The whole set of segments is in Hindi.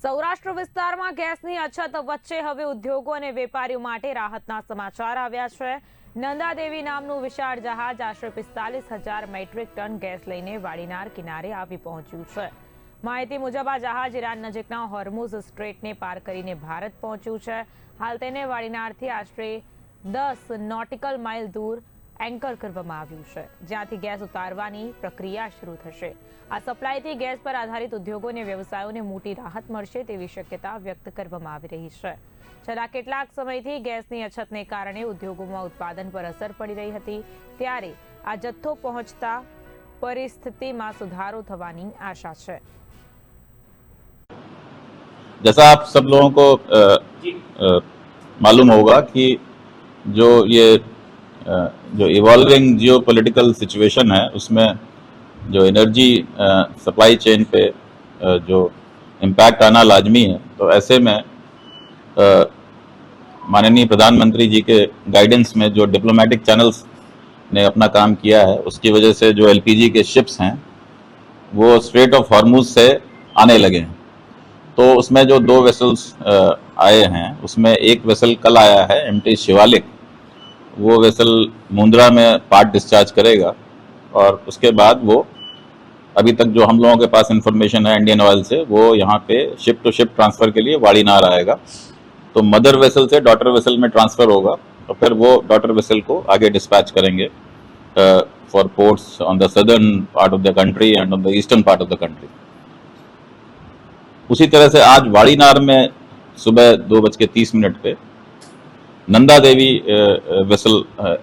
સૌરાષ્ટ્ર વિસ્તારમાં ગેસની અછત વચ્ચે હવે ઉદ્યોગો અને વેપારીઓ માટે રાહતના સમાચાર આવ્યા છે। નંદાદેવી નામનું વિશાળ જહાજ આશરે 45,000 મેટ્રિક ટન ગેસ લઈને વાડીનાર કિનારે આવી પહોંચ્યું છે। માહિતી મુજબ આ જહાજ ઈરાન નજીકના હોર્મુઝ સ્ટ્રેટને પાર કરીને ભારત પહોંચ્યું છે। હાલ તેને વાડીનારથી આશરે 10 નોટિકલ માઇલ દૂર એન્કર કરવામાં આવ્યું છે, જ્યાંથી ગેસ ઉતારવાની પ્રક્રિયા શરૂ થશે। આ સપ્લાયથી ગેસ પર આધારિત ઉદ્યોગો અને વ્યવસાયોને મોટી રાહત મળશે તેવી શક્યતા વ્યક્ત કરવામાં આવી રહી છે। છેલ્લા કેટલાક સમયથી ગેસની અછતને કારણે ઉદ્યોગોમાં ઉત્પાદન પર અસર પડી રહી હતી, ત્યારે આ જથ્થો પહોંચતા પરિસ્થિતિમાં સુધારો થવાની આશા છે। जैसा आप सब लोगों को मालूम होगा कि जो इवॉल्विंग जियोपॉलिटिकल सिचुएशन है उसमें जो एनर्जी सप्लाई चेन पे जो इम्पैक्ट आना लाजमी है, तो ऐसे में माननीय प्रधानमंत्री जी के गाइडेंस में जो डिप्लोमेटिक चैनल्स ने अपना काम किया है, उसकी वजह से जो एलपीजी के शिप्स हैं वो स्ट्रेट ऑफ हॉर्मुज से आने लगे हैं। तो उसमें जो 2 वेसल्स आए हैं, उसमें एक वेसल कल आया है एमटी शिवालिक। वो वेसल मुंद्रा में पार्ट डिस्चार्ज करेगा और उसके बाद वो अभी तक जो हम लोगों के पास इंफॉर्मेशन है इंडियन ऑयल से, वो यहाँ पे शिप टू शिप ट्रांसफ़र के लिए वाड़ीनार आएगा। तो मदर वेसल से डॉटर वेसल में ट्रांसफ़र होगा और फिर वो डॉटर वेसल को आगे डिस्पैच करेंगे for ports on the southern part of the country and on the eastern part of the country. उसी तरह से आज वाड़ीनार में सुबह 2:30 पे नंदा देवी वेसल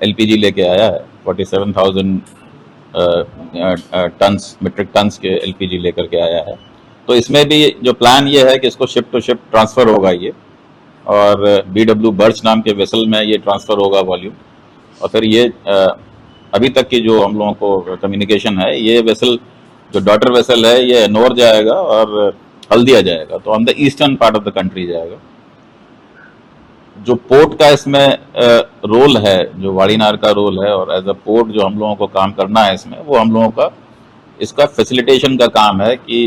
एलपीजी लेके आया है। 47,000 मेट्रिक टन्स के एलपीजी लेकर के आया है। तो इसमें भी जो प्लान ये है कि इसको शिप टू शिप ट्रांसफ़र होगा ये, और BW बर्च नाम के वेसल में ये ट्रांसफ़र होगा वॉल्यूम। और फिर ये अभी तक की जो हम लोगों को कम्युनिकेशन है, ये वेसल जो डॉटर वेसल है ये एनोर जाएगा और हल्दिया जाएगा, तो on the eastern part of the country जाएगा। जो पोर्ट का इसमें रोल है, जो वाड़ीनार का रोल है, और एज अ पोर्ट जो हम लोगों को काम करना है इसमें, वो हम लोगों का इसका फैसिलिटेशन का काम है कि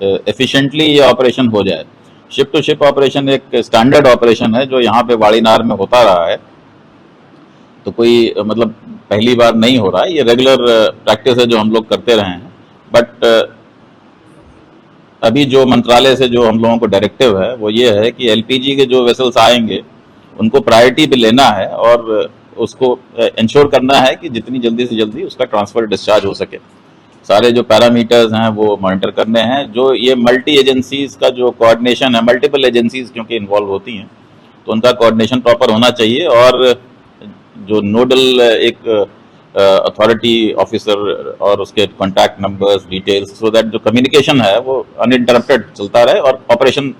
एफिशिएंटली ये ऑपरेशन हो जाए। शिप टू शिप ऑपरेशन एक स्टैंडर्ड ऑपरेशन है जो यहाँ पे वाड़ीनार में होता रहा है, तो कोई मतलब पहली बार नहीं हो रहा है, ये रेगुलर प्रैक्टिस है जो हम लोग करते रहे हैं। बट अभी जो मंत्रालय से जो हम लोगों को डायरेक्टिव है वो ये है कि एलपीजी के जो वेसल्स आएंगे उनको प्रायोरिटी पे लेना है और उसको इंश्योर करना है कि जितनी जल्दी से जल्दी उसका ट्रांसफ़र डिस्चार्ज हो सके। सारे जो पैरामीटर्स हैं वो मॉनिटर करने हैं। जो ये मल्टी एजेंसीज का जो कोऑर्डिनेशन है, मल्टीपल एजेंसीज क्योंकि इन्वॉल्व होती हैं, तो उनका कोऑर्डिनेशन प्रॉपर होना चाहिए। और जो नोडल एक अथॉरिटी ऑफिसर और उसके contact numbers, details, so that जो कम्युनिकेशन है वो अनइंटरप्टेड चलता रहे और ऑपरेशन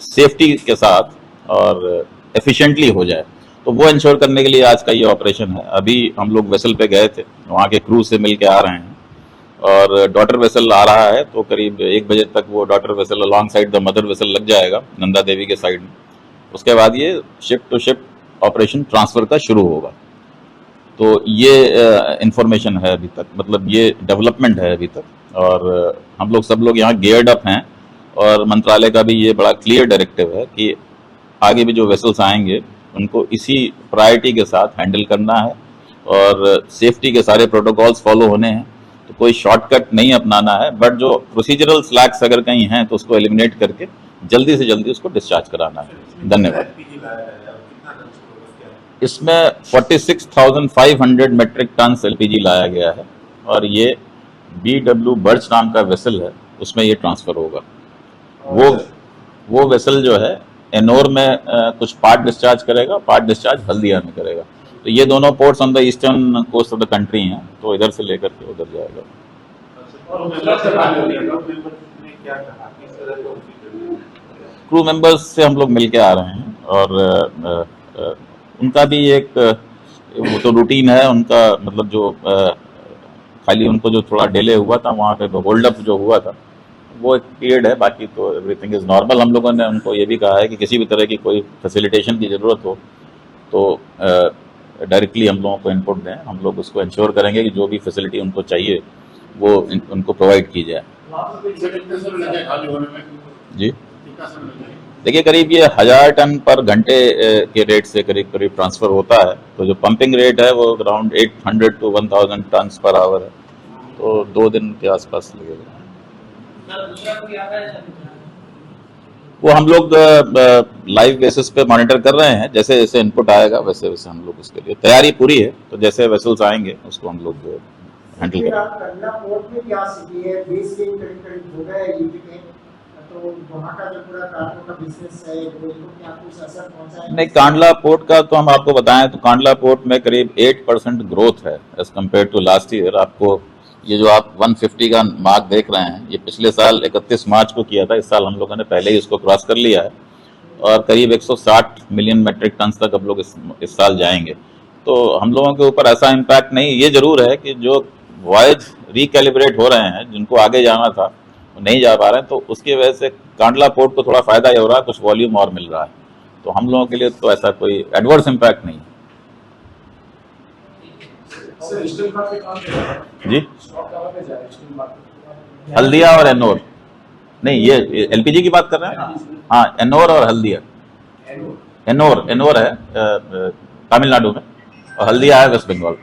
सेफ्टी के साथ और एफिशिएंटली हो जाए। तो वो इंश्योर करने के लिए आज का ये ऑपरेशन है। अभी हम लोग वेसल पे गए थे, वहाँ के क्रू से मिल के आ रहे हैं और डॉटर वेसल आ रहा है, तो करीब 1 बजे तक वो daughter vessel along side the mother vessel लग जाएगा नंदा देवी के साइड में। उसके बाद ये ship to ship operation transfer का शुरू होगा। तो ये इंफॉर्मेशन है अभी तक, मतलब ये डेवलपमेंट है अभी तक, और हम लोग सब लोग यहाँ गियर्ड अप हैं। और मंत्रालय का भी ये बड़ा क्लियर डायरेक्टिव है कि आगे भी जो वेसल्स आएंगे उनको इसी प्रायोरिटी के साथ हैंडल करना है और सेफ्टी के सारे प्रोटोकॉल्स फॉलो होने हैं। तो कोई शॉर्टकट नहीं अपनाना है, बट जो प्रोसीजरल स्लैक्स अगर कहीं हैं तो उसको एलिमिनेट करके जल्दी से जल्दी उसको डिस्चार्ज कराना है। धन्यवाद। इसमें 46,500 मेट्रिक टन एलपीजी लाया गया है और ये BW बर्च नाम का वेसल है, उसमें ये ट्रांसफ़र होगा। वो वेसल जो है एनोर में कुछ पार्ट डिस्चार्ज करेगा, पार्ट डिस्चार्ज हल्दिया में करेगा। तो ये दोनों ports on the eastern coast of the country हैं, तो इधर से लेकर के उधर जाएगा। क्रू मेंबर्स से हम लोग मिल के आ रहे हैं और उनका भी एक वो तो रूटीन है उनका, मतलब जो खाली उनको जो थोड़ा डिले हुआ था वहाँ पे होल्ड अप जो हुआ था वो एक पीरियड है, बाकी तो एवरीथिंग इज़ नॉर्मल। हम लोगों ने उनको ये भी कहा है कि किसी भी तरह की कोई फैसिलिटेशन की ज़रूरत हो तो डायरेक्टली हम लोगों को इनपुट दें, हम लोग उसको इंश्योर करेंगे कि जो भी फैसिलिटी उनको चाहिए वो उनको प्रोवाइड की जाए। जी। कितना समय लगेगा? देखिए करीब ये 1000 टन पर घंटे के रेट से करीब करीब ट्रांसफर होता है। तो जो पंपिंग रेट है वो around 800 to 1000 ton per hour है, तो 2 दिन के आसपास लगेगा। वो हम लोग लाइव बेसिस पे मॉनिटर कर रहे हैं, जैसे जैसे इनपुट आएगा वैसे वैसे हम लोग उसके लिए तैयारी पूरी है। तो जैसे वेसल्स आएंगे उसको हम लोग हैंडल फिर करेंगे। आप कंडला पोर्ट में क्या स्थिति है? बेस गेम करीब करीब हो गया है यूपी में, तो वहाँ का जो पूरा कार्गो का बिजनेस है वो इनको क्या कुछ असर पहुँचा है? नहीं, कांडला पोर्ट का तो हम आपको बताएं तो कांडला पोर्ट में करीब 8% ग्रोथ है as compare to last year. आपको ये जो आप 150 का मार्क देख रहे हैं, ये पिछले साल 31 मार्च को किया था। इस साल हम लोगों ने पहले ही इसको क्रॉस कर लिया है और करीब 160 मिलियन मेट्रिक टन तक हम लोग इस साल जाएंगे। तो हम लोगों के ऊपर ऐसा इम्पैक्ट नहीं, ये जरूर है कि जो वॉयज रिकैलिब्रेट हो रहे हैं, जिनको आगे जाना था वो नहीं जा पा रहे हैं, तो उसकी वजह से कांडला पोर्ट को थोड़ा फायदा ही हो रहा है, कुछ वॉल्यूम और मिल रहा है। तो हम लोगों के लिए तो ऐसा कोई एडवर्स इम्पैक्ट नहीं है। सर स्टील प्लांट पे काम कर रहा है जी, स्टॉक कहाँ पे जा रहा है स्टील प्लांट? हल्दिया और एनोर, नहीं ये एलपीजी की बात कर रहे हैं। हाँ, एनोर और हल्दिया। एनोर है तमिलनाडु में और हल्दिया है वेस्ट बंगाल।